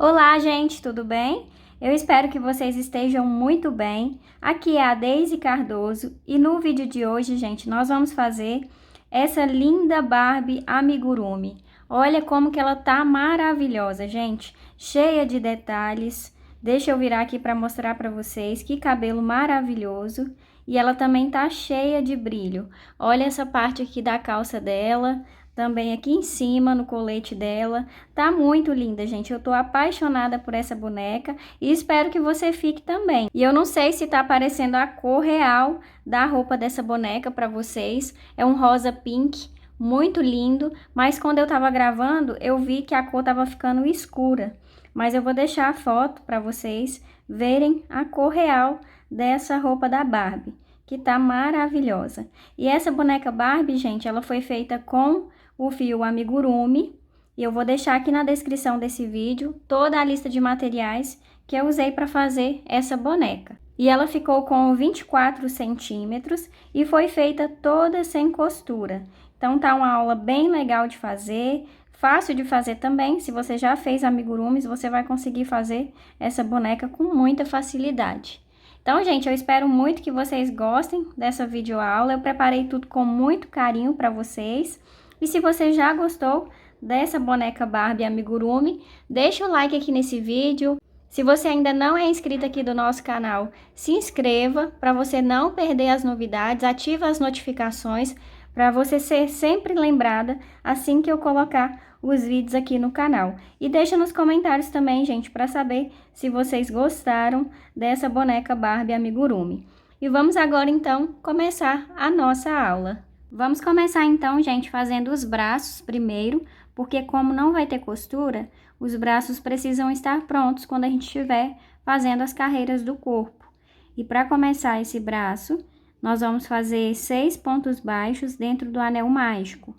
Olá, gente, tudo bem? Eu espero que vocês estejam muito bem. Aqui é a Deise Cardoso e no vídeo de hoje, gente, nós vamos fazer essa linda Barbie amigurumi. Olha como que ela tá maravilhosa, gente, cheia de detalhes. Deixa eu virar aqui para mostrar para vocês que cabelo maravilhoso. E ela também tá cheia de brilho. Olha essa parte aqui da calça dela. Também aqui em cima, no colete dela. Tá muito linda, gente. Eu tô apaixonada por essa boneca e espero que você fique também. E eu não sei se tá aparecendo a cor real da roupa dessa boneca pra vocês. É um rosa pink, muito lindo. Mas quando eu tava gravando, eu vi que a cor tava ficando escura. Mas eu vou deixar a foto pra vocês verem a cor real dessa roupa da Barbie, que tá maravilhosa. E essa boneca Barbie, gente, ela foi feita com o fio amigurumi, e eu vou deixar aqui na descrição desse vídeo toda a lista de materiais que eu usei para fazer essa boneca. E ela ficou com 24 centímetros e foi feita toda sem costura. Então tá uma aula bem legal de fazer, fácil de fazer também. Se você já fez amigurumis, você vai conseguir fazer essa boneca com muita facilidade. Então, gente, eu espero muito que vocês gostem dessa videoaula. Eu preparei tudo com muito carinho para vocês. E se você já gostou dessa boneca Barbie amigurumi, deixa o like aqui nesse vídeo. Se você ainda não é inscrito aqui do nosso canal, se inscreva para você não perder as novidades, ativa as notificações para você ser sempre lembrada assim que eu colocar os vídeos aqui no canal. E deixa nos comentários também, gente, para saber se vocês gostaram dessa boneca Barbie amigurumi. E vamos agora, então, começar a nossa aula. Vamos começar, então, gente, fazendo os braços primeiro, porque como não vai ter costura, os braços precisam estar prontos quando a gente estiver fazendo as carreiras do corpo. E para começar esse braço, nós vamos fazer 6 pontos baixos dentro do anel mágico.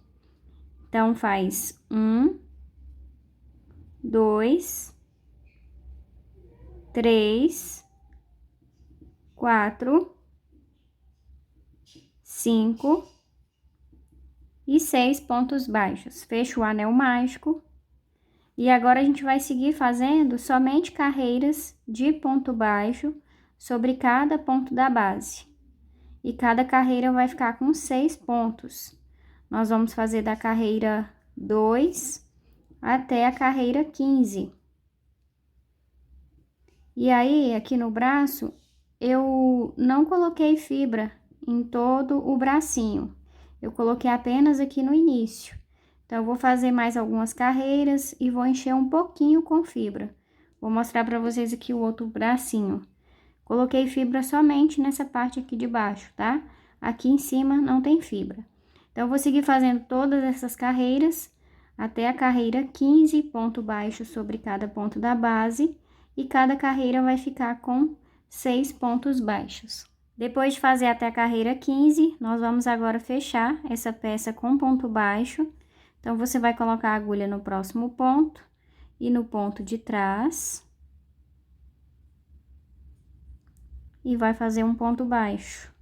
Então, faz 1, 2, 3, 4, 5 e 6 pontos baixos. Fecha o anel mágico. E agora a gente vai seguir fazendo somente carreiras de ponto baixo sobre cada ponto da base. E cada carreira vai ficar com 6 pontos. Nós vamos fazer da carreira 2 até a carreira 15. E aí, aqui no braço, eu não coloquei fibra em todo o bracinho. Eu coloquei apenas aqui no início. Então, eu vou fazer mais algumas carreiras e vou encher um pouquinho com fibra. Vou mostrar para vocês aqui o outro bracinho. Coloquei fibra somente nessa parte aqui de baixo, tá? Aqui em cima não tem fibra. Então, eu vou seguir fazendo todas essas carreiras até a carreira 15, ponto baixo sobre cada ponto da base. E cada carreira vai ficar com 6 pontos baixos. Depois de fazer até a carreira 15, nós vamos agora fechar essa peça com ponto baixo. Então, você vai colocar a agulha no próximo ponto e no ponto de trás. E vai fazer um ponto baixo.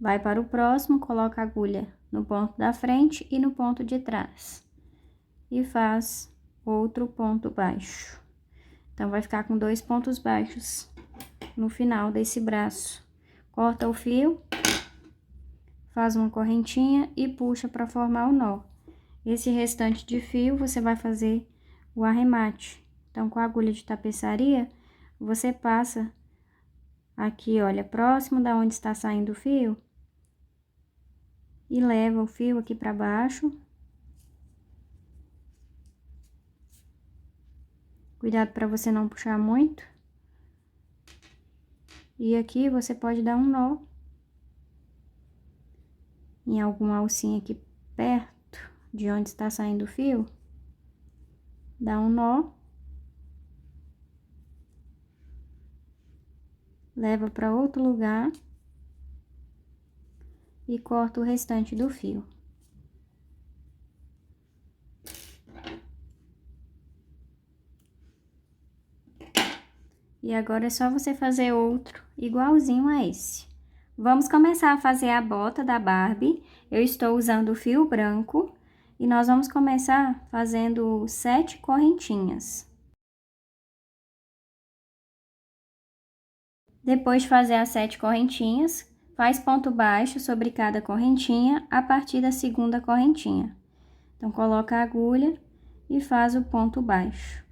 Vai para o próximo, coloca a agulha no ponto da frente e no ponto de trás. E faz outro ponto baixo. Então, vai ficar com 2 pontos baixos no final desse braço. Corta o fio, faz uma correntinha e puxa para formar o nó. Esse restante de fio, você vai fazer o arremate. Então, com a agulha de tapeçaria, você passa aqui, olha, próximo da onde está saindo o fio, e leva o fio aqui para baixo. Cuidado para você não puxar muito. E aqui você pode dar um nó em alguma alcinha aqui perto de onde está saindo o fio. Dá um nó. Leva para outro lugar. E corta o restante do fio. E agora é só você fazer outro igualzinho a esse. Vamos começar a fazer a bota da Barbie. Eu estou usando o fio branco e nós vamos começar fazendo 7 correntinhas. Depois de fazer as 7 correntinhas, faz ponto baixo sobre cada correntinha a partir da segunda correntinha. Então, coloca a agulha e faz o ponto baixo.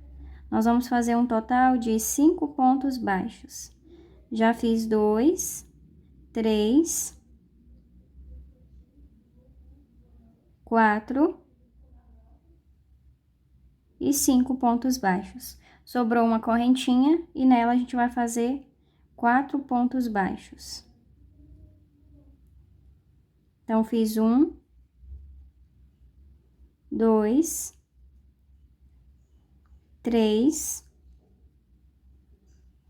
Nós vamos fazer um total de 5 pontos baixos. Já fiz 2, 3, 4 e 5 pontos baixos. Sobrou uma correntinha e nela a gente vai fazer 4 pontos baixos. Então, fiz 1, 2, 3,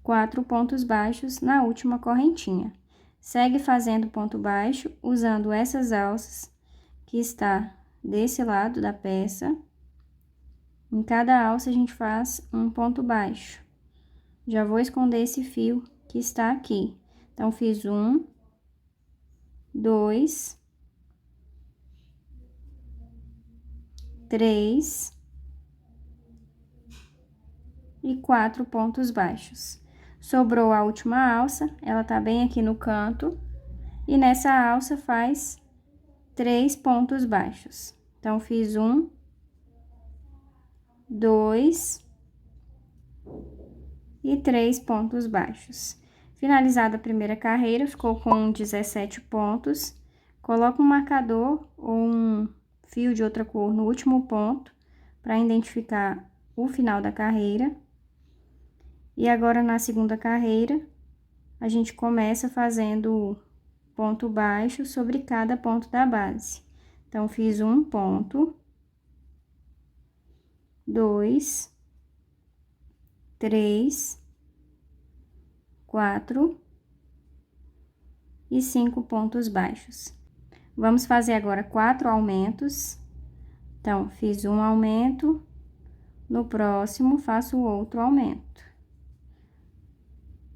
4 pontos baixos na última correntinha. Segue fazendo ponto baixo usando essas alças que está desse lado da peça. Em cada alça a gente faz um ponto baixo. Já vou esconder esse fio que está aqui. Então, fiz 1, 2, 3 e 4 pontos baixos. Sobrou a última alça, ela tá bem aqui no canto, e nessa alça faz 3 pontos baixos. Então, fiz 1, 2 e 3 pontos baixos. Finalizada a primeira carreira, ficou com 17 pontos. Coloca um marcador ou um fio de outra cor no último ponto, para identificar o final da carreira. E agora, na segunda carreira, a gente começa fazendo ponto baixo sobre cada ponto da base. Então, fiz um ponto, 2, 3, 4 e 5 pontos baixos. Vamos fazer agora 4 aumentos. Então, fiz um aumento, no próximo faço outro aumento.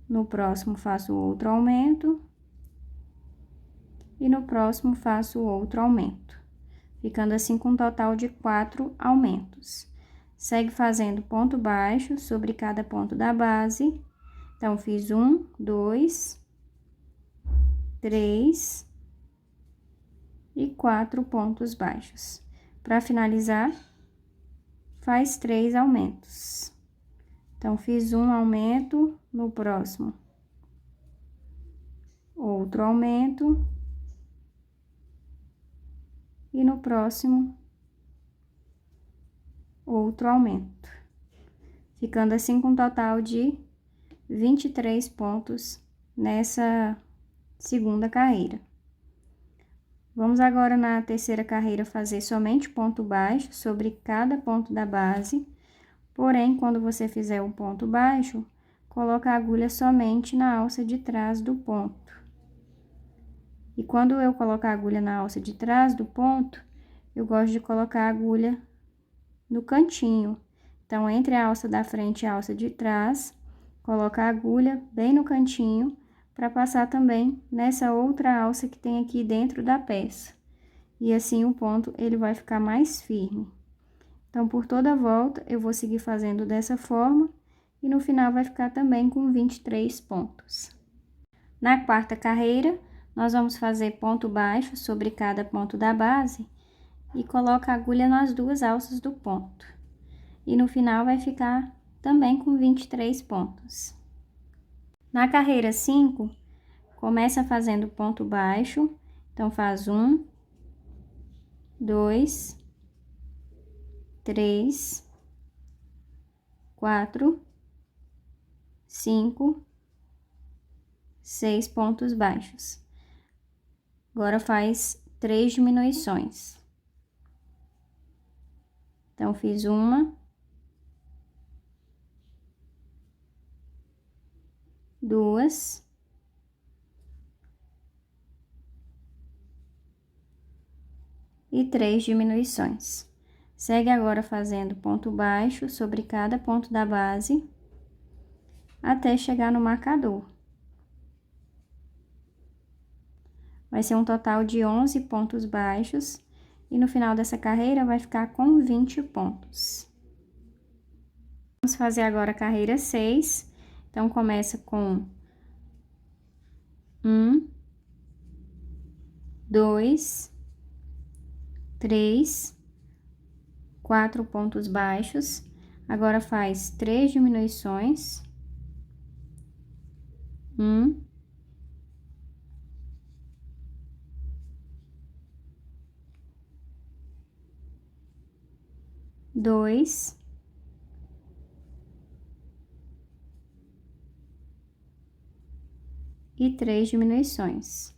No próximo faço outro aumento. E no próximo faço outro aumento. Ficando assim com um total de 4 aumentos. Segue fazendo ponto baixo sobre cada ponto da base. Então, fiz 1, 2, 3 e 4 pontos baixos. Para finalizar, faz 3 aumentos. Então, fiz um aumento, no próximo, outro aumento, e no próximo, outro aumento. Ficando assim com um total de 23 pontos nessa segunda carreira. Vamos agora na terceira carreira fazer somente ponto baixo sobre cada ponto da base. Porém, quando você fizer o ponto baixo, coloca a agulha somente na alça de trás do ponto. E quando eu colocar a agulha na alça de trás do ponto, eu gosto de colocar a agulha no cantinho. Então, entre a alça da frente e a alça de trás, coloca a agulha bem no cantinho, para passar também nessa outra alça que tem aqui dentro da peça. E assim o ponto, ele vai ficar mais firme. Então, por toda a volta, eu vou seguir fazendo dessa forma, e no final vai ficar também com 23 pontos. Na quarta carreira, nós vamos fazer ponto baixo sobre cada ponto da base, e coloca a agulha nas duas alças do ponto. E no final vai ficar também com 23 pontos. Na carreira 5, começa fazendo ponto baixo, então faz 1, 2, 3, 4, 5, 6 pontos baixos. Agora faz 3 diminuições. Então, fiz uma, 2, e 3 diminuições. Segue agora fazendo ponto baixo sobre cada ponto da base, até chegar no marcador. Vai ser um total de 11 pontos baixos, e no final dessa carreira vai ficar com 20 pontos. Vamos fazer agora a carreira 6, então começa com 1, 2, 3, 4 pontos baixos, agora faz 3 diminuições, 1, 2, e 3 diminuições.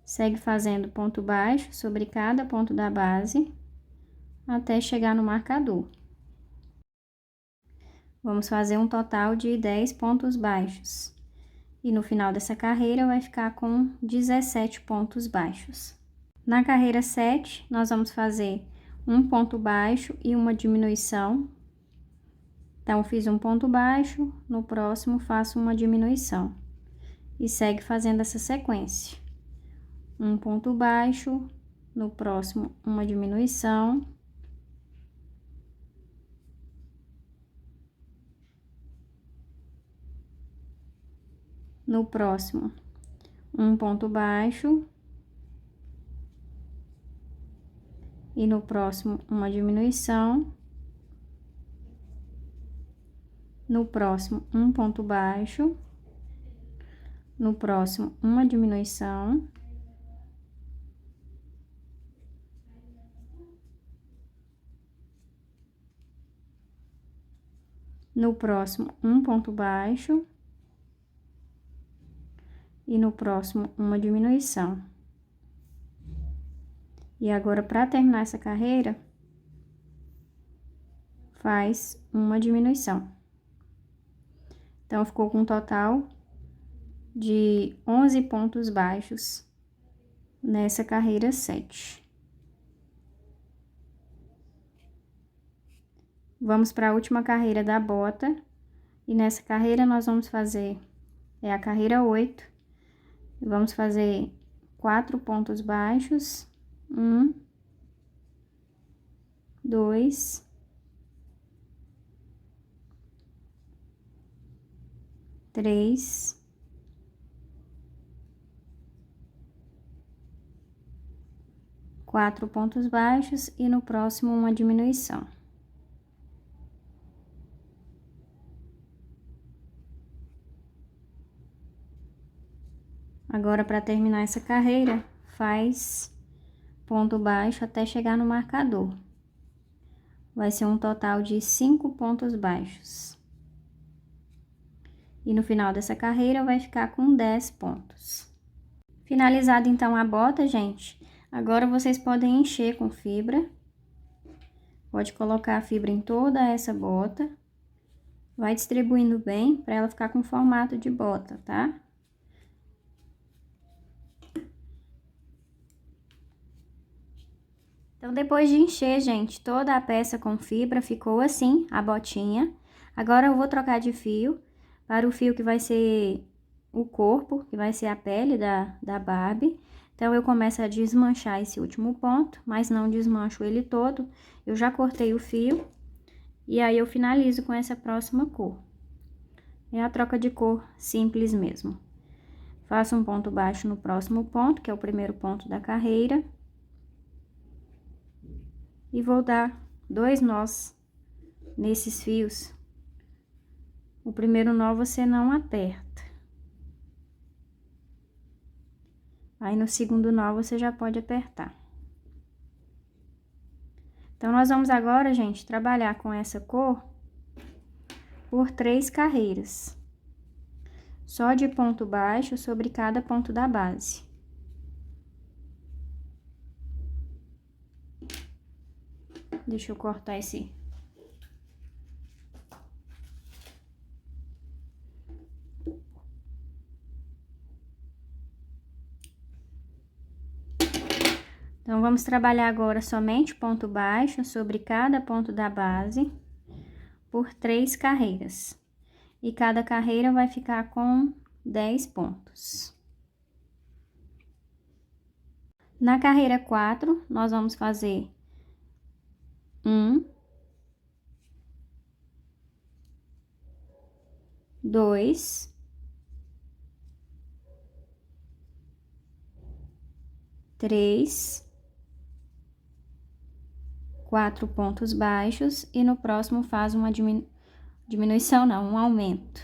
Segue fazendo ponto baixo sobre cada ponto da base, até chegar no marcador. Vamos fazer um total de 10 pontos baixos. E no final dessa carreira vai ficar com 17 pontos baixos. Na carreira 7, nós vamos fazer um ponto baixo e uma diminuição. Então, fiz um ponto baixo, no próximo faço uma diminuição. E segue fazendo essa sequência. Um ponto baixo, no próximo uma diminuição. No próximo, um ponto baixo. E no próximo, uma diminuição. No próximo, um ponto baixo. No próximo, uma diminuição. No próximo, um ponto baixo. E no próximo, uma diminuição. E agora, para terminar essa carreira, faz uma diminuição. Então, ficou com um total de 11 pontos baixos nessa carreira 7. Vamos para a última carreira da bota, e nessa carreira nós vamos fazer, a carreira 8, vamos fazer 4 pontos baixos, 1, 2, 3, 4 pontos baixos e no próximo uma diminuição. Agora, para terminar essa carreira, faz ponto baixo até chegar no marcador. Vai ser um total de 5 pontos baixos. E no final dessa carreira, vai ficar com 10 pontos. Finalizado, então, a bota, gente, agora vocês podem encher com fibra. Pode colocar a fibra em toda essa bota. Vai distribuindo bem, para ela ficar com formato de bota, tá? Então, depois de encher, gente, toda a peça com fibra, ficou assim, a botinha. Agora, eu vou trocar de fio para o fio que vai ser o corpo, que vai ser a pele da Barbie. Então, eu começo a desmanchar esse último ponto, mas não desmancho ele todo. Eu já cortei o fio e aí eu finalizo com essa próxima cor. É a troca de cor simples mesmo. Faço um ponto baixo no próximo ponto, que é o primeiro ponto da carreira. E vou dar 2 nós nesses fios. O primeiro nó você não aperta. Aí, no segundo nó, você já pode apertar. Então, nós vamos agora, gente, trabalhar com essa cor por 3 carreiras. Só de ponto baixo sobre cada ponto da base. Deixa eu cortar esse. Então, vamos trabalhar agora somente ponto baixo sobre cada ponto da base por 3 carreiras. E cada carreira vai ficar com 10 pontos. Na carreira 4, nós vamos fazer 1, 2, 3, 4 pontos baixos e no próximo faz uma diminuição, não, um aumento.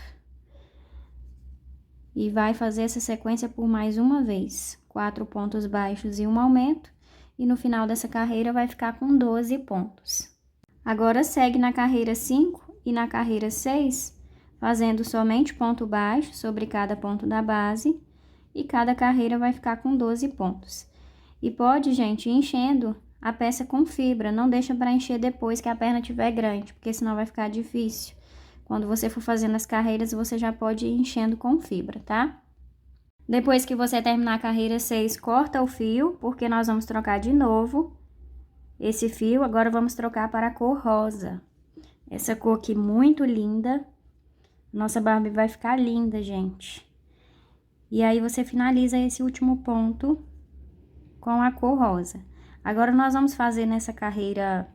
E vai fazer essa sequência por mais uma vez, 4 pontos baixos e um aumento, e no final dessa carreira vai ficar com 12 pontos. Agora segue na carreira 5 e na carreira 6, fazendo somente ponto baixo sobre cada ponto da base, e cada carreira vai ficar com 12 pontos. E pode, gente, ir enchendo a peça com fibra, não deixa para encher depois que a perna estiver grande, porque senão vai ficar difícil. Quando você for fazendo as carreiras, você já pode ir enchendo com fibra, tá? Depois que você terminar a carreira 6, corta o fio, porque nós vamos trocar de novo esse fio. Agora vamos trocar para a cor rosa. Essa cor aqui muito linda. Nossa Barbie vai ficar linda, gente. E aí você finaliza esse último ponto com a cor rosa. Agora nós vamos fazer nessa carreira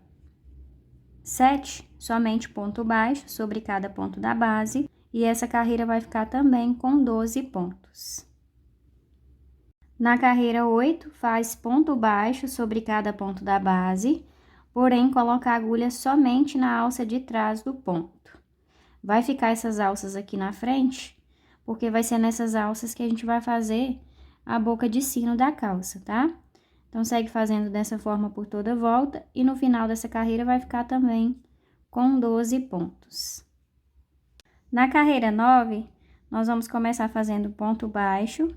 7, somente ponto baixo sobre cada ponto da base, e essa carreira vai ficar também com 12 pontos. Na carreira 8, faz ponto baixo sobre cada ponto da base, porém coloca a agulha somente na alça de trás do ponto. Vai ficar essas alças aqui na frente, porque vai ser nessas alças que a gente vai fazer a boca de sino da calça, tá? Então, segue fazendo dessa forma por toda a volta e no final dessa carreira vai ficar também com 12 pontos. Na carreira 9, nós vamos começar fazendo ponto baixo.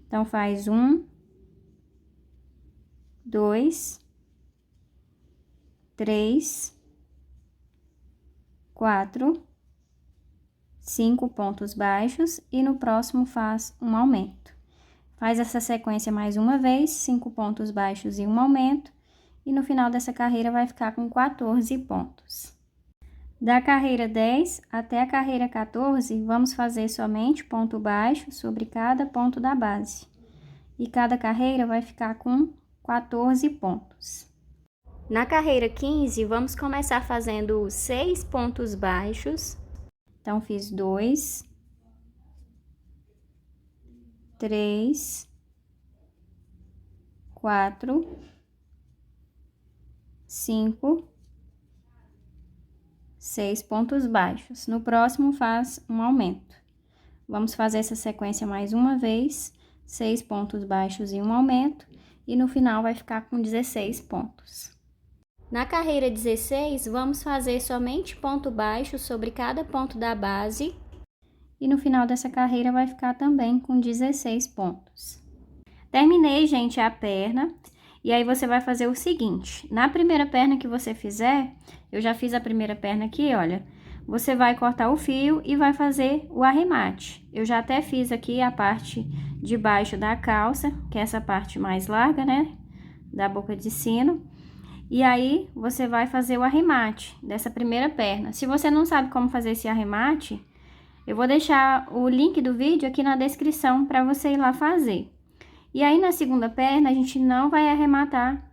Então, faz 1, 2, 3, 4, 5 pontos baixos e no próximo faz um aumento. Faz essa sequência mais uma vez, 5 pontos baixos e um aumento, e no final dessa carreira vai ficar com 14 pontos. Da carreira 10 até a carreira 14, vamos fazer somente ponto baixo sobre cada ponto da base. E cada carreira vai ficar com 14 pontos. Na carreira 15, vamos começar fazendo 6 pontos baixos. Então, fiz 2, 3, 4, 5, 6 pontos baixos. No próximo, faz um aumento. Vamos fazer essa sequência mais uma vez, 6 pontos baixos e um aumento, e no final vai ficar com 16 pontos. Na carreira 16, vamos fazer somente ponto baixo sobre cada ponto da base, e no final dessa carreira vai ficar também com 16 pontos. Terminei, gente, a perna, e aí você vai fazer o seguinte, na primeira perna que você fizer, eu já fiz a primeira perna aqui, olha, você vai cortar o fio e vai fazer o arremate. Eu já até fiz aqui a parte de baixo da calça, que é essa parte mais larga, né, da boca de sino. E aí, você vai fazer o arremate dessa primeira perna. Se você não sabe como fazer esse arremate, eu vou deixar o link do vídeo aqui na descrição para você ir lá fazer. E aí, na segunda perna, a gente não vai arrematar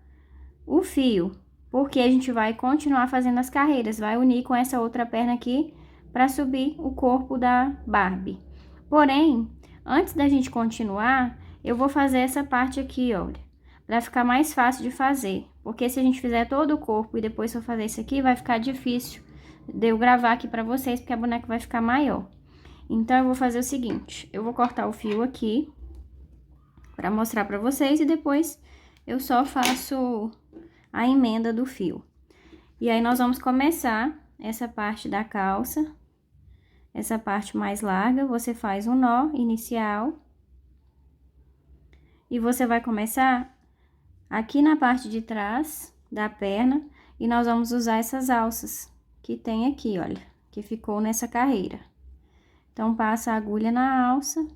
o fio, porque a gente vai continuar fazendo as carreiras, vai unir com essa outra perna aqui para subir o corpo da Barbie. Porém, antes da gente continuar, eu vou fazer essa parte aqui, olha, para ficar mais fácil de fazer, porque se a gente fizer todo o corpo e depois for fazer isso aqui, vai ficar difícil de eu gravar aqui para vocês, porque a boneca vai ficar maior. Então, eu vou fazer o seguinte, eu vou cortar o fio aqui, para mostrar para vocês, e depois eu só faço a emenda do fio. E aí, nós vamos começar essa parte da calça, essa parte mais larga, você faz um nó inicial. E você vai começar aqui na parte de trás da perna, e nós vamos usar essas alças que tem aqui, olha, que ficou nessa carreira. Então, passa a agulha na alça,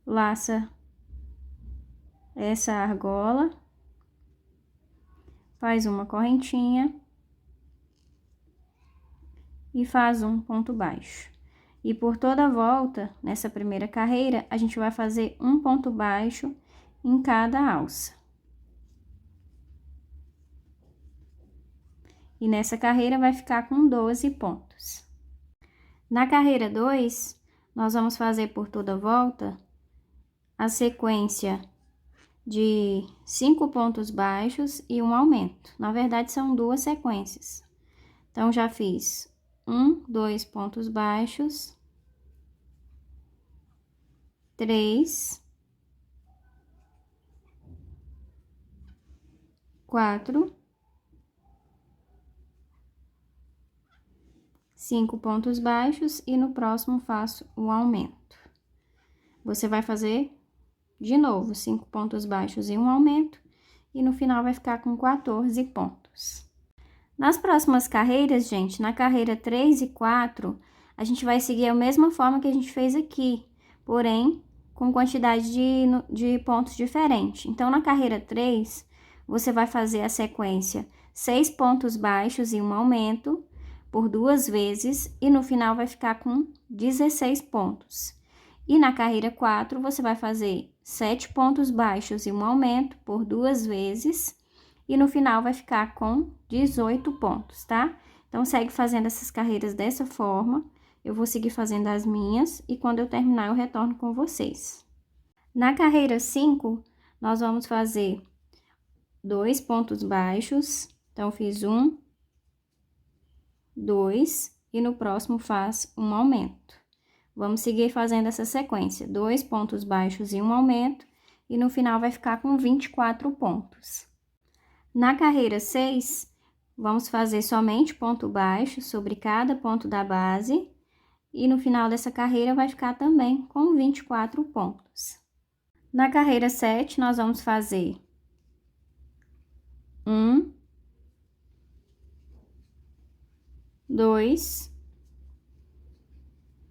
laça essa argola, faz uma correntinha e faz um ponto baixo. E por toda a volta, nessa primeira carreira, a gente vai fazer um ponto baixo em cada alça. E nessa carreira vai ficar com 12 pontos. Na carreira 2, nós vamos fazer por toda a volta a sequência de 5 pontos baixos e um aumento. Na verdade, são duas sequências. Então, já fiz 1, 2 pontos baixos, 3, 4, 5 pontos baixos e no próximo faço o aumento. Você vai fazer de novo 5 pontos baixos e um aumento e no final vai ficar com 14 pontos. Nas próximas carreiras, gente, na carreira 3 e 4, a gente vai seguir a mesma forma que a gente fez aqui, porém com quantidade de pontos diferente. Então, na carreira 3, você vai fazer a sequência 6 pontos baixos e um aumento por 2 vezes e no final vai ficar com 16 pontos. E na carreira 4, você vai fazer 7 pontos baixos e um aumento por 2 vezes e no final vai ficar com 18 pontos, tá? Então, segue fazendo essas carreiras dessa forma. Eu vou seguir fazendo as minhas e quando eu terminar eu retorno com vocês. Na carreira 5, nós vamos fazer 2 pontos baixos. Então, fiz 1, 2 e no próximo faz um aumento. Vamos seguir fazendo essa sequência, 2 pontos baixos e um aumento e no final vai ficar com 24 pontos. Na carreira 6, vamos fazer somente ponto baixo sobre cada ponto da base e no final dessa carreira vai ficar também com 24 pontos. Na carreira 7, nós vamos fazer 1, 2,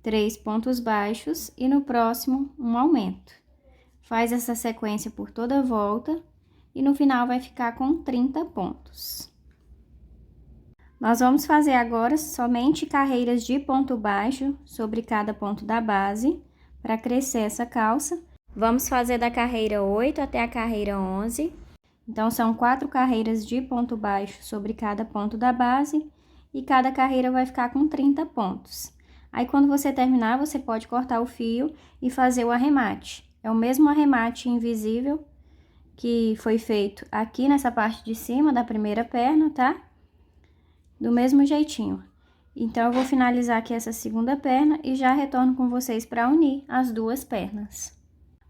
3 pontos baixos e no próximo um aumento. Faz essa sequência por toda a volta e no final vai ficar com 30 pontos. Nós vamos fazer agora somente carreiras de ponto baixo sobre cada ponto da base, para crescer essa calça. Vamos fazer da carreira 8 até a carreira 11. Então, são 4 carreiras de ponto baixo sobre cada ponto da base, e cada carreira vai ficar com 30 pontos. Aí, quando você terminar, você pode cortar o fio e fazer o arremate. É o mesmo arremate invisível que foi feito aqui nessa parte de cima da primeira perna, tá? Do mesmo jeitinho. Então, eu vou finalizar aqui essa segunda perna e já retorno com vocês para unir as duas pernas.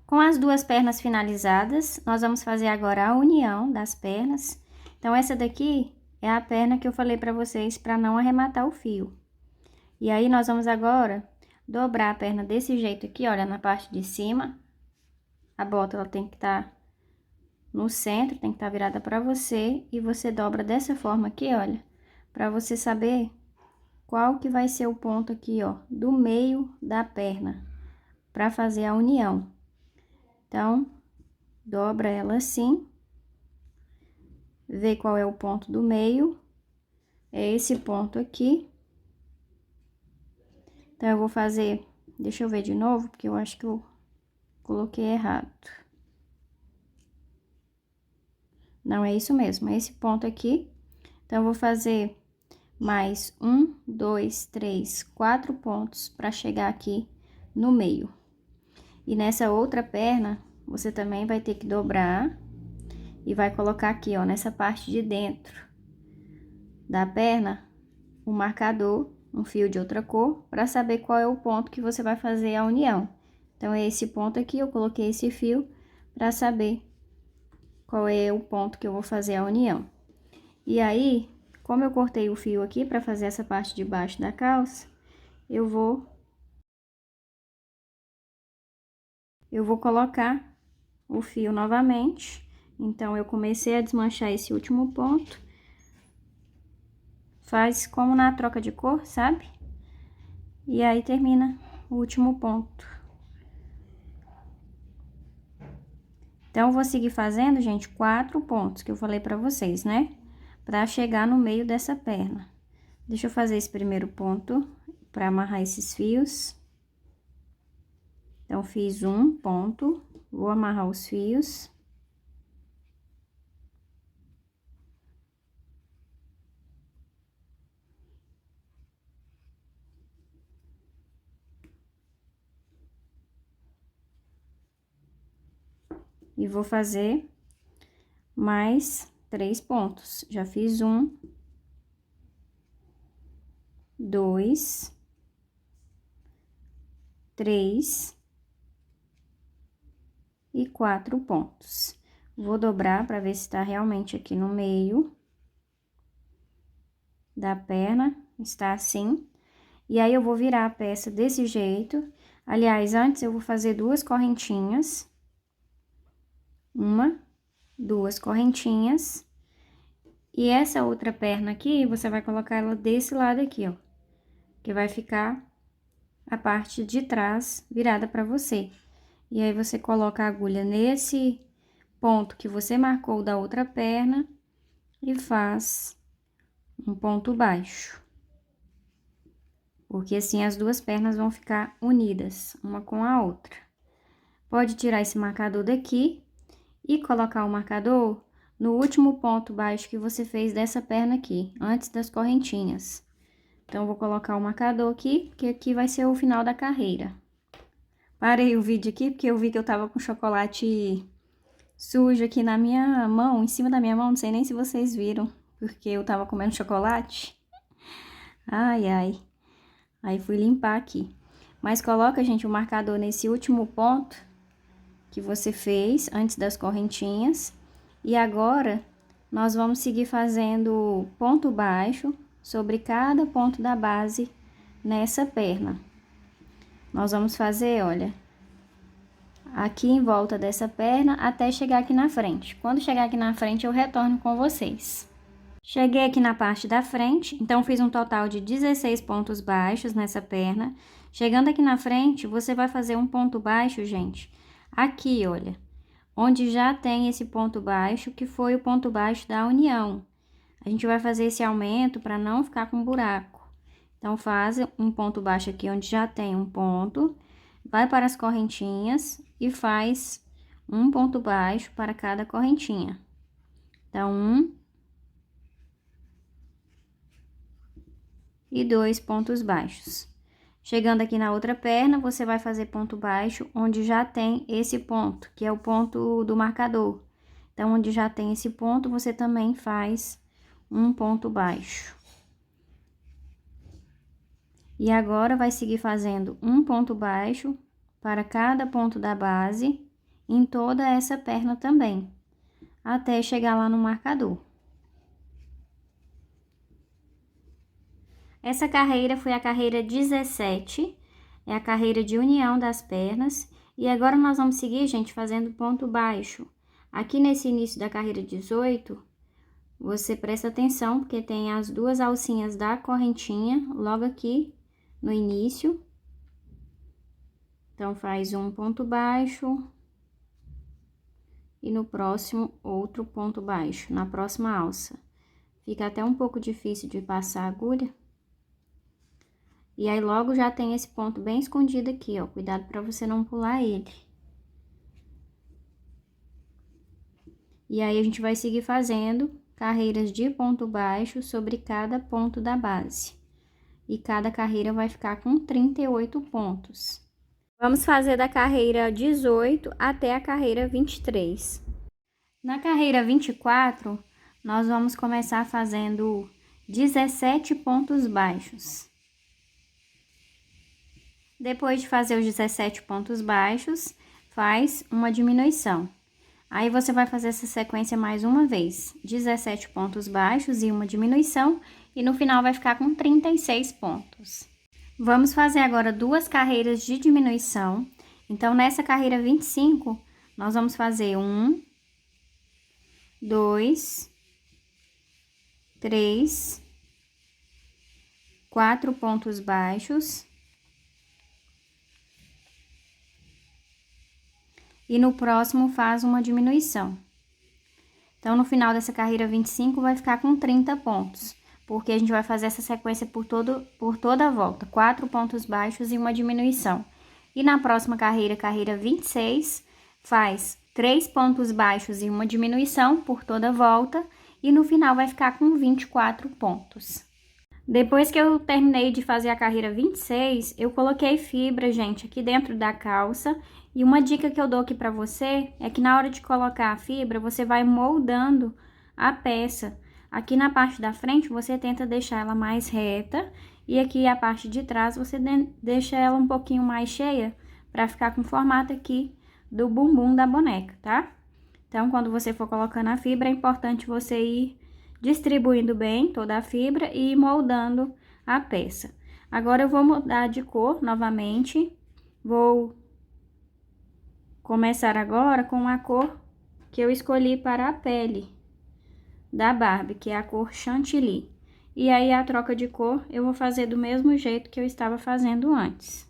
Com as duas pernas finalizadas, nós vamos fazer agora a união das pernas. Então, essa daqui é a perna que eu falei para vocês para não arrematar o fio. E aí, nós vamos agora dobrar a perna desse jeito aqui, olha, na parte de cima. A bota, ela tem que estar no centro, tem que estar virada para você. E você dobra dessa forma aqui, olha, para você saber qual que vai ser o ponto aqui, ó, do meio da perna, para fazer a união. Então, dobra ela assim, vê qual é o ponto do meio, é esse ponto aqui. Então, eu vou fazer, deixa eu ver de novo, porque eu acho que eu coloquei errado. Não, é isso mesmo, é esse ponto aqui. Então, eu vou fazer mais 1, 2, 3, 4 pontos para chegar aqui no meio. E nessa outra perna, você também vai ter que dobrar e vai colocar aqui, ó, nessa parte de dentro da perna, um marcador, um fio de outra cor, para saber qual é o ponto que você vai fazer a união. Então, é esse ponto aqui, eu coloquei esse fio para saber qual é o ponto que eu vou fazer a união. E aí, como eu cortei o fio aqui para fazer essa parte de baixo da calça, eu vou colocar o fio novamente. Então, eu comecei a desmanchar esse último ponto. Faz como na troca de cor, sabe? E aí, termina o último ponto. Então, eu vou seguir fazendo, gente, 4 pontos que eu falei pra vocês, né? Pra chegar no meio dessa perna. Deixa eu fazer esse primeiro ponto pra amarrar esses fios. Então, fiz um ponto, vou amarrar os fios. E vou fazer mais 3 pontos. Já fiz 1, 2, 3 e 4 pontos. Vou dobrar para ver se tá realmente aqui no meio da perna, está assim. E aí, eu vou virar a peça desse jeito. Aliás, antes eu vou fazer 2 correntinhas. 1, 2 correntinhas. E essa outra perna aqui, você vai colocar ela desse lado aqui, ó. Que vai ficar a parte de trás virada pra você. E aí, você coloca a agulha nesse ponto que você marcou da outra perna e faz um ponto baixo. Porque assim as duas pernas vão ficar unidas, uma com a outra. Pode tirar esse marcador daqui e colocar o marcador no último ponto baixo que você fez dessa perna aqui, antes das correntinhas. Então, vou colocar o marcador aqui, que aqui vai ser o final da carreira. Parei o vídeo aqui, porque eu vi que eu tava com chocolate sujo aqui na minha mão, em cima da minha mão, não sei nem se vocês viram, porque eu tava comendo chocolate. Ai, ai. Aí, fui limpar aqui. Mas coloca, gente, o marcador nesse último ponto que você fez antes das correntinhas. E agora, nós vamos seguir fazendo ponto baixo sobre cada ponto da base nessa perna. Nós vamos fazer, olha, aqui em volta dessa perna até chegar aqui na frente. Quando chegar aqui na frente, eu retorno com vocês. Cheguei aqui na parte da frente, então fiz um total de 16 pontos baixos nessa perna. Chegando aqui na frente, você vai fazer um ponto baixo, gente, aqui, olha, onde já tem esse ponto baixo, que foi o ponto baixo da união. A gente vai fazer esse aumento para não ficar com buraco. Então, faz um ponto baixo aqui onde já tem um ponto, vai para as correntinhas e faz um ponto baixo para cada correntinha. Então, 1 e 2 pontos baixos. Chegando aqui na outra perna, você vai fazer ponto baixo onde já tem esse ponto, que é o ponto do marcador. Então, onde já tem esse ponto, você também faz um ponto baixo. E agora, vai seguir fazendo um ponto baixo para cada ponto da base, em toda essa perna também, até chegar lá no marcador. Essa carreira foi a carreira 17, é a carreira de união das pernas. E agora, nós vamos seguir, gente, fazendo ponto baixo. Aqui nesse início da carreira 18, você presta atenção, porque tem as 2 alcinhas da correntinha logo aqui no início. Então, faz um ponto baixo e no próximo outro ponto baixo, na próxima alça. Fica até um pouco difícil de passar a agulha. E aí, logo já tem esse ponto bem escondido aqui, ó. Cuidado para você não pular ele. E aí, a gente vai seguir fazendo carreiras de ponto baixo sobre cada ponto da base. E cada carreira vai ficar com 38 pontos. Vamos fazer da carreira 18 até a carreira 23. Na carreira 24, nós vamos começar fazendo 17 pontos baixos. Depois de fazer os 17 pontos baixos, faz uma diminuição. Aí, você vai fazer essa sequência mais uma vez, 17 pontos baixos e uma diminuição, e no final vai ficar com 36 pontos. Vamos fazer agora 2 carreiras de diminuição. Então, nessa carreira 25, nós vamos fazer 1, 2, 3, 4 pontos baixos. E no próximo faz uma diminuição. Então, no final dessa carreira 25, vai ficar com 30 pontos, porque a gente vai fazer essa sequência por toda a volta, 4 pontos baixos e uma diminuição. E na próxima carreira, carreira 26, faz 3 pontos baixos e uma diminuição por toda a volta, e no final vai ficar com 24 pontos. Depois que eu terminei de fazer a carreira 26, eu coloquei fibra, gente, aqui dentro da calça. E uma dica que eu dou aqui pra você é que na hora de colocar a fibra, você vai moldando a peça. Aqui na parte da frente, você tenta deixar ela mais reta. E aqui a parte de trás, você deixa ela um pouquinho mais cheia, pra ficar com o formato aqui do bumbum da boneca, tá? Então, quando você for colocando a fibra, é importante você ir distribuindo bem toda a fibra e ir moldando a peça. Agora, eu vou mudar de cor novamente. Vou começar agora com a cor que eu escolhi para a pele da Barbie, que é a cor chantilly. E aí, a troca de cor, eu vou fazer do mesmo jeito que eu estava fazendo antes.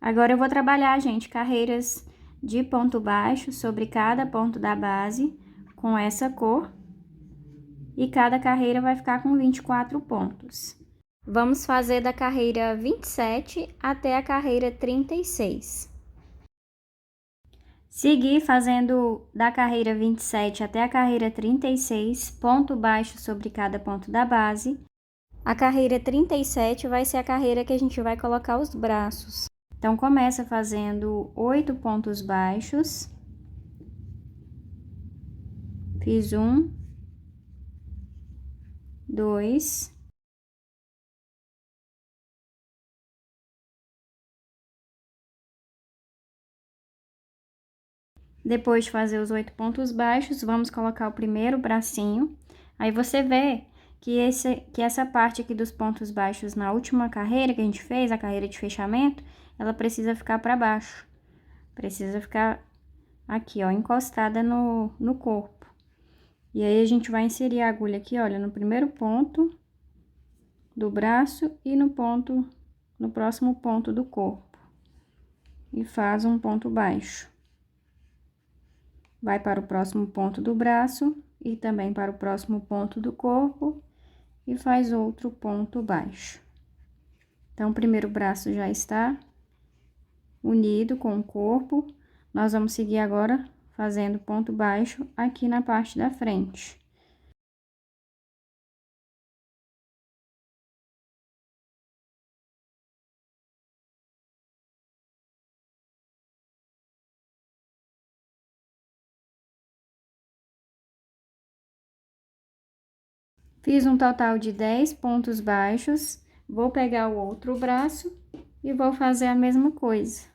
Agora, eu vou trabalhar, gente, carreiras de ponto baixo sobre cada ponto da base com essa cor. E cada carreira vai ficar com 24 pontos. Vamos fazer da carreira 27 até a carreira 36. Seguir fazendo da carreira 27 até a carreira 36, ponto baixo sobre cada ponto da base. A carreira 37 vai ser a carreira que a gente vai colocar os braços. Então, começa fazendo 8 pontos baixos. Fiz 1, 2, depois de fazer os 8 pontos baixos, vamos colocar o primeiro bracinho. Aí você vê que essa parte aqui dos pontos baixos na última carreira que a gente fez, a carreira de fechamento, ela precisa ficar para baixo. Precisa ficar aqui, ó, encostada no corpo. E aí, a gente vai inserir a agulha aqui, olha, no primeiro ponto do braço e no próximo ponto do corpo. E faz um ponto baixo. Vai para o próximo ponto do braço e também para o próximo ponto do corpo e faz outro ponto baixo. Então, o primeiro braço já está unido com o corpo. Nós vamos seguir agora fazendo ponto baixo aqui na parte da frente. Fiz um total de 10 pontos baixos. Vou pegar o outro braço e vou fazer a mesma coisa.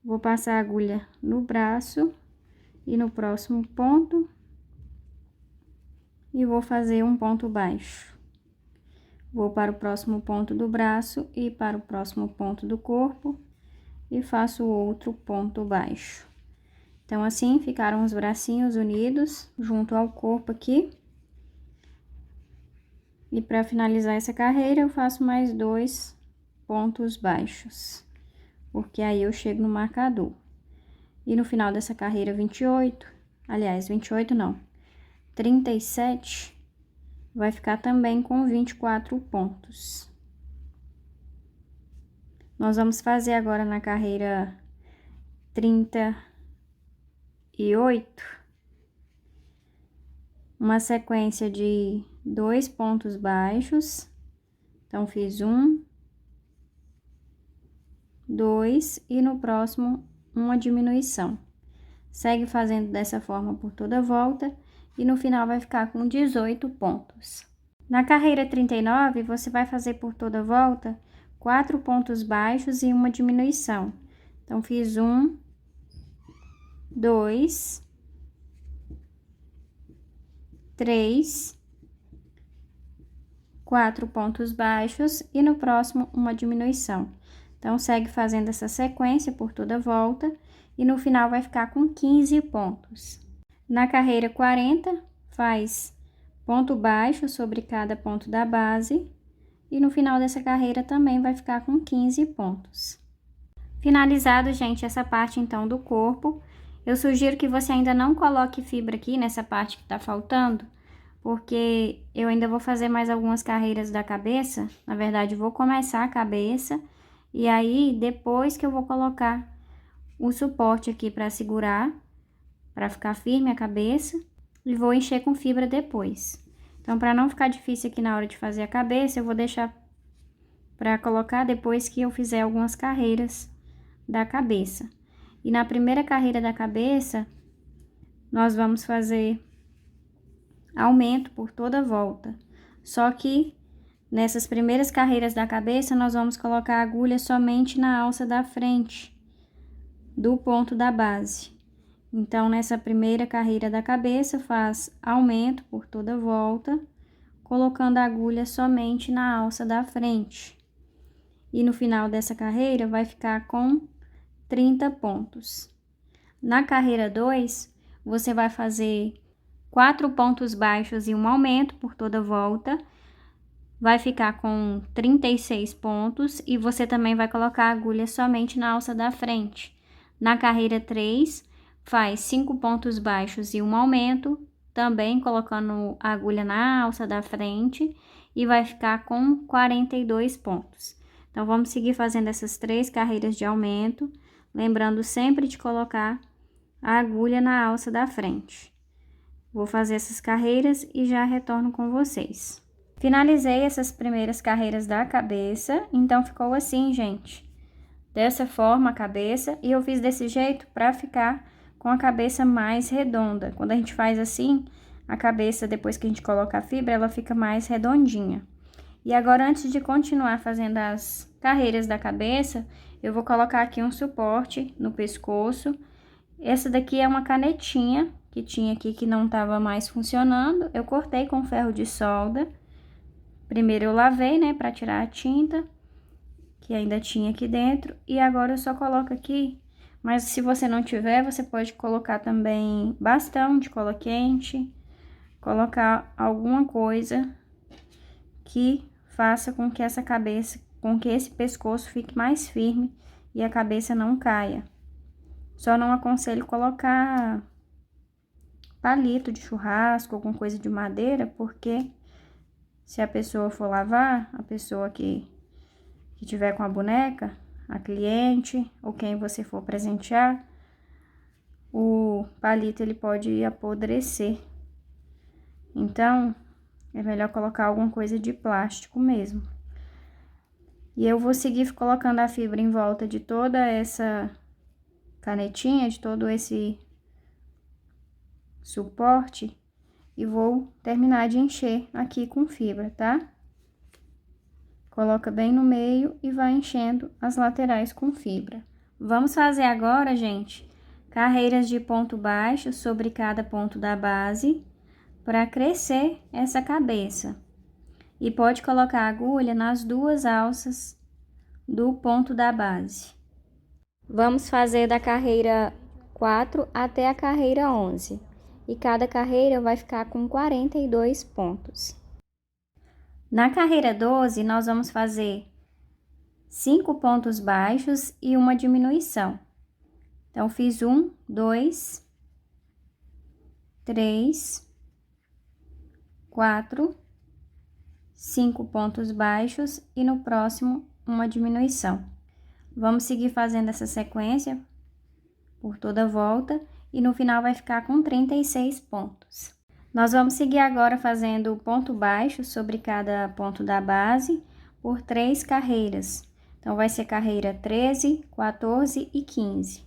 Vou passar a agulha no braço e no próximo ponto. E vou fazer um ponto baixo. Vou para o próximo ponto do braço e para o próximo ponto do corpo. E faço outro ponto baixo. Então, assim, ficaram os bracinhos unidos junto ao corpo aqui. E para finalizar essa carreira, eu faço mais 2 pontos baixos, porque aí eu chego no marcador. E no final dessa carreira 28, aliás, 28 não, 37, vai ficar também com 24 pontos. Nós vamos fazer agora na carreira 38, uma sequência de 2 pontos baixos. Então, fiz 1, 2 e no próximo uma diminuição. Segue fazendo dessa forma por toda a volta e no final vai ficar com 18 pontos. Na carreira 39, você vai fazer por toda a volta 4 pontos baixos e uma diminuição. Então, fiz 1, 2, 3, 4 pontos baixos e no próximo uma diminuição. Então, segue fazendo essa sequência por toda a volta e no final vai ficar com 15 pontos. Na carreira 40, faz ponto baixo sobre cada ponto da base e no final dessa carreira também vai ficar com 15 pontos. Finalizado, gente, essa parte então do corpo, eu sugiro que você ainda não coloque fibra aqui nessa parte que tá faltando, porque eu ainda vou fazer mais algumas carreiras da cabeça. Na verdade, vou começar a cabeça e aí depois que eu vou colocar o suporte aqui para segurar para ficar firme a cabeça, e vou encher com fibra depois. Então, para não ficar difícil aqui na hora de fazer a cabeça, eu vou deixar para colocar depois que eu fizer algumas carreiras da cabeça. E na primeira carreira da cabeça, nós vamos fazer aumento por toda a volta. Só que nessas primeiras carreiras da cabeça, nós vamos colocar a agulha somente na alça da frente do ponto da base. Então, nessa primeira carreira da cabeça, faz aumento por toda a volta, colocando a agulha somente na alça da frente. E no final dessa carreira, vai ficar com 30 pontos. Na carreira 2, você vai fazer 4 pontos baixos e um aumento por toda a volta. Vai ficar com 36 pontos e você também vai colocar a agulha somente na alça da frente. Na carreira 3, faz 5 pontos baixos e um aumento, também colocando a agulha na alça da frente, e vai ficar com 42 pontos. Então, vamos seguir fazendo essas 3 carreiras de aumento, lembrando sempre de colocar a agulha na alça da frente. Vou fazer essas carreiras e já retorno com vocês. Finalizei essas primeiras carreiras da cabeça, então ficou assim, gente. Dessa forma a cabeça, e eu fiz desse jeito para ficar com a cabeça mais redonda. Quando a gente faz assim, a cabeça, depois que a gente coloca a fibra, ela fica mais redondinha. E agora, antes de continuar fazendo as carreiras da cabeça, eu vou colocar aqui um suporte no pescoço. Essa daqui é uma canetinha que tinha aqui que não estava mais funcionando. Eu cortei com ferro de solda. Primeiro eu lavei, né, para tirar a tinta que ainda tinha aqui dentro. E agora eu só coloco aqui, mas se você não tiver, você pode colocar também bastão de cola quente, colocar alguma coisa que faça com que essa cabeça, com que esse pescoço fique mais firme e a cabeça não caia. Só não aconselho colocar palito de churrasco, alguma coisa de madeira, porque se a pessoa for lavar, a pessoa que tiver com a boneca, a cliente ou quem você for presentear, o palito ele pode apodrecer. Então, é melhor colocar alguma coisa de plástico mesmo. E eu vou seguir colocando a fibra em volta de toda essa canetinha, de todo esse suporte, e vou terminar de encher aqui com fibra, tá? Coloca bem no meio e vai enchendo as laterais com fibra. Vamos fazer agora, gente, carreiras de ponto baixo sobre cada ponto da base, para crescer essa cabeça. E pode colocar a agulha nas 2 alças do ponto da base. Vamos fazer da carreira 4 até a carreira 11. E cada carreira vai ficar com 42 pontos. Na carreira 12, nós vamos fazer 5 pontos baixos e uma diminuição. Então, fiz 1, 2, 3, 4, 5 pontos baixos e no próximo uma diminuição. Vamos seguir fazendo essa sequência por toda a volta e no final vai ficar com 36 pontos. Nós vamos seguir agora fazendo ponto baixo sobre cada ponto da base por 3 carreiras. Então, vai ser carreira 13, 14 e 15.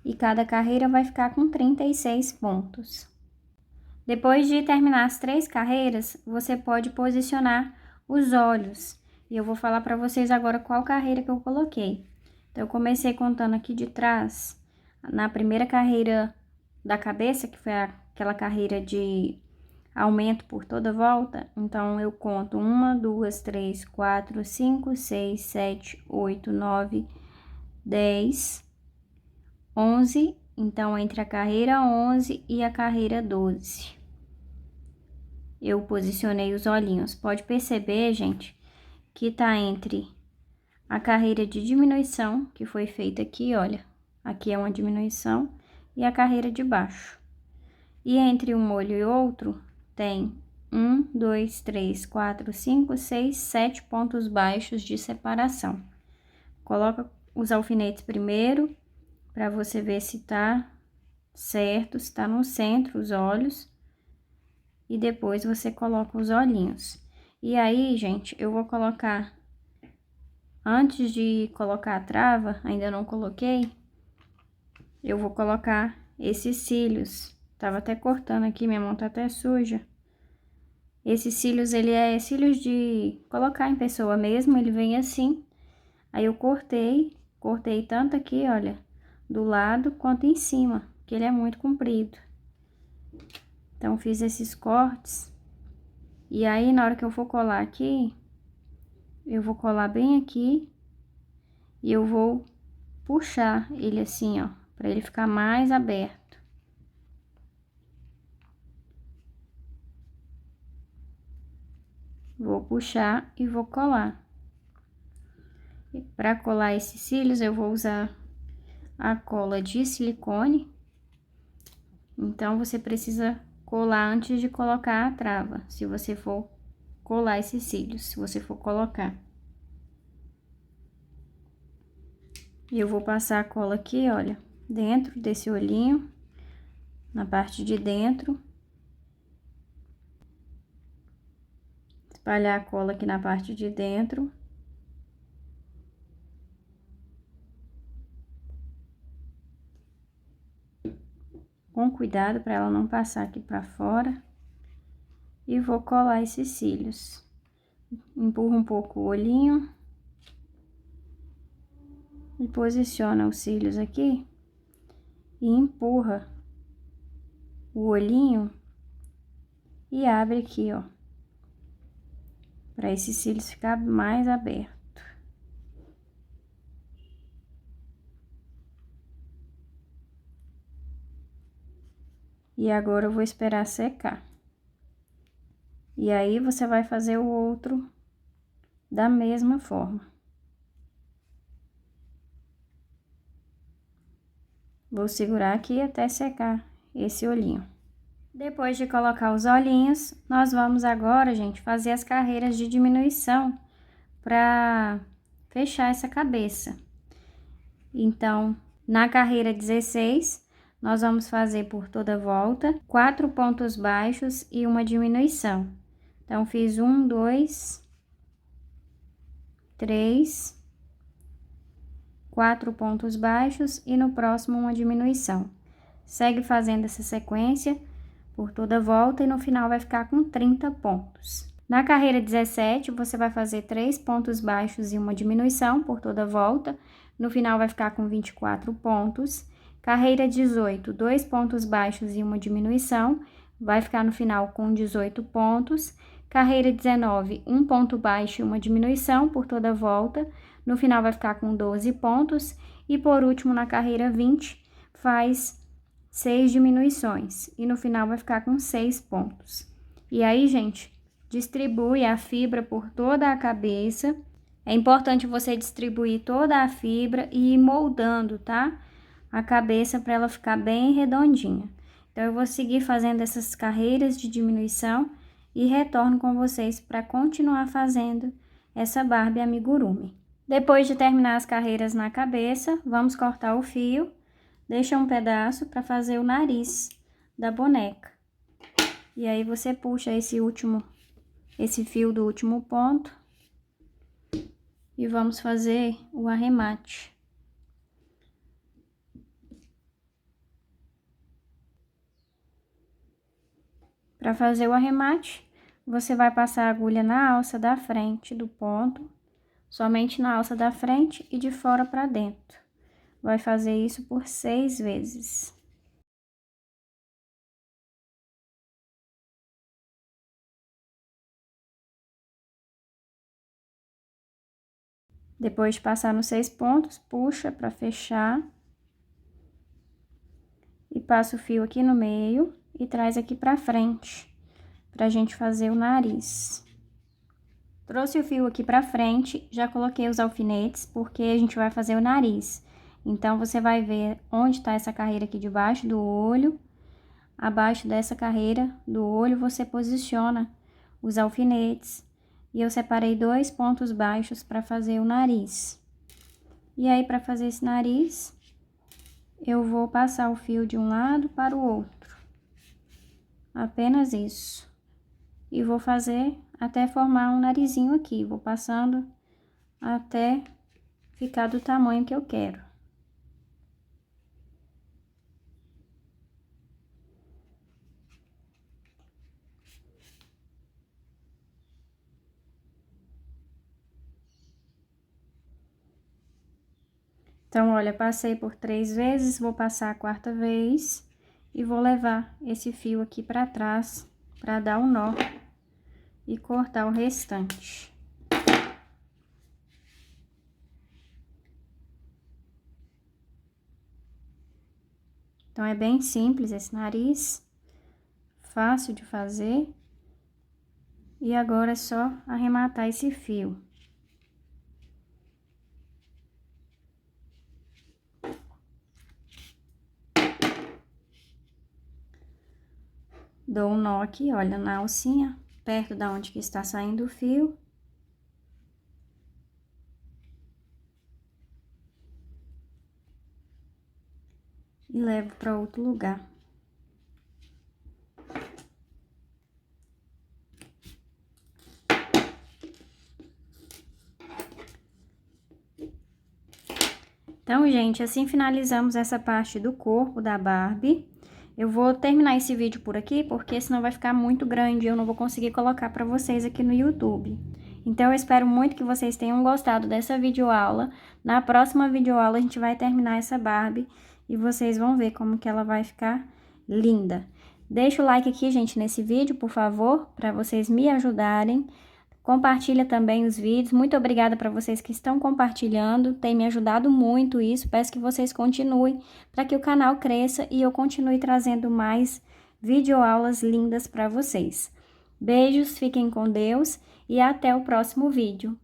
E cada carreira vai ficar com 36 pontos. Depois de terminar as 3 carreiras, você pode posicionar os olhos. E eu vou falar para vocês agora qual carreira que eu coloquei. Então, eu comecei contando aqui de trás, na primeira carreira da cabeça, que foi aquela carreira de aumento por toda a volta. Então, eu conto 1, 2, 3, 4, 5, 6, 7, 8, 9, 10, 11. Então, entre a carreira 11 e a carreira 12. Eu posicionei os olhinhos. Pode perceber, gente, que tá entre a carreira de diminuição, que foi feita aqui, olha. Aqui é uma diminuição, e a carreira de baixo. E entre um olho e outro, tem 1, 2, 3, 4, 5, 6, 7 pontos baixos de separação. Coloca os alfinetes primeiro, para você ver se tá certo, está no centro os olhos. E depois você coloca os olhinhos. E aí, gente, eu vou colocar, antes de colocar a trava, ainda não coloquei, eu vou colocar esses cílios. Tava até cortando aqui, minha mão tá até suja. Esses cílios, ele é cílios de colocar em pessoa mesmo, ele vem assim. Aí eu cortei tanto aqui, olha, do lado quanto em cima, que ele é muito comprido. Então, fiz esses cortes. E aí, na hora que eu for colar aqui, eu vou colar bem aqui. E eu vou puxar ele assim, ó, pra ele ficar mais aberto. Vou puxar e vou colar. Para colar esses cílios, eu vou usar a cola de silicone. Então, você precisa colar antes de colocar a trava, se você for colar esses cílios, se você for colocar. E eu vou passar a cola aqui, olha, dentro desse olhinho, na parte de dentro. Espalhar a cola aqui na parte de dentro. Com cuidado para ela não passar aqui para fora. E vou colar esses cílios. Empurra um pouco o olhinho. E posiciona os cílios aqui. E empurra o olhinho. E abre aqui, ó. Para esses cílios ficar mais aberto. E agora eu vou esperar secar. E aí, você vai fazer o outro da mesma forma. Vou segurar aqui até secar esse olhinho. Depois de colocar os olhinhos, nós vamos agora, gente, fazer as carreiras de diminuição para fechar essa cabeça. Então, na carreira 16, nós vamos fazer por toda a volta 4 pontos baixos e uma diminuição. Então, fiz 1, 2, 3, 4 pontos baixos e no próximo uma diminuição. Segue fazendo essa sequência por toda a volta e no final vai ficar com 30 pontos. Na carreira 17, você vai fazer 3 pontos baixos e uma diminuição por toda a volta. No final vai ficar com 24 pontos. Carreira 18, 2 pontos baixos e uma diminuição. Vai ficar no final com 18 pontos. Carreira 19, 1 ponto baixo e uma diminuição por toda a volta. No final vai ficar com 12 pontos. E por último, na carreira 20, faz 6 diminuições. E no final vai ficar com 6 pontos. E aí, gente, distribui a fibra por toda a cabeça. É importante você distribuir toda a fibra e ir moldando, tá? A cabeça para ela ficar bem redondinha. Então, eu vou seguir fazendo essas carreiras de diminuição e retorno com vocês para continuar fazendo essa Barbie amigurumi. Depois de terminar as carreiras na cabeça, vamos cortar o fio. Deixa um pedaço para fazer o nariz da boneca. E aí, você puxa esse fio do último ponto. E vamos fazer o arremate. Para fazer o arremate, você vai passar a agulha na alça da frente do ponto, somente na alça da frente e de fora para dentro. Vai fazer isso por 6 vezes. Depois de passar nos 6 pontos, puxa para fechar. E passa o fio aqui no meio e traz aqui pra frente, pra gente fazer o nariz. Trouxe o fio aqui pra frente, já coloquei os alfinetes, porque a gente vai fazer o nariz. Então, você vai ver onde tá essa carreira aqui debaixo do olho. Abaixo dessa carreira do olho, você posiciona os alfinetes. E eu separei 2 pontos baixos para fazer o nariz. E aí, para fazer esse nariz, eu vou passar o fio de um lado para o outro. Apenas isso. E vou fazer até formar um narizinho aqui. Vou passando até ficar do tamanho que eu quero. Então, olha, passei por 3 vezes, vou passar a 4ª vez e vou levar esse fio aqui pra trás pra dar um nó e cortar o restante. Então, é bem simples esse nariz, fácil de fazer. E agora é só arrematar esse fio. Dou um nó aqui, olha, na alcinha, perto da onde que está saindo o fio. E levo para outro lugar. Então, gente, assim finalizamos essa parte do corpo da Barbie. Eu vou terminar esse vídeo por aqui, porque senão vai ficar muito grande e eu não vou conseguir colocar para vocês aqui no YouTube. Então, eu espero muito que vocês tenham gostado dessa videoaula. Na próxima videoaula, a gente vai terminar essa Barbie e vocês vão ver como que ela vai ficar linda. Deixa o like aqui, gente, nesse vídeo, por favor, para vocês me ajudarem. Compartilha também os vídeos. Muito obrigada para vocês que estão compartilhando. Tem me ajudado muito isso. Peço que vocês continuem para que o canal cresça e eu continue trazendo mais videoaulas lindas para vocês. Beijos, fiquem com Deus e até o próximo vídeo.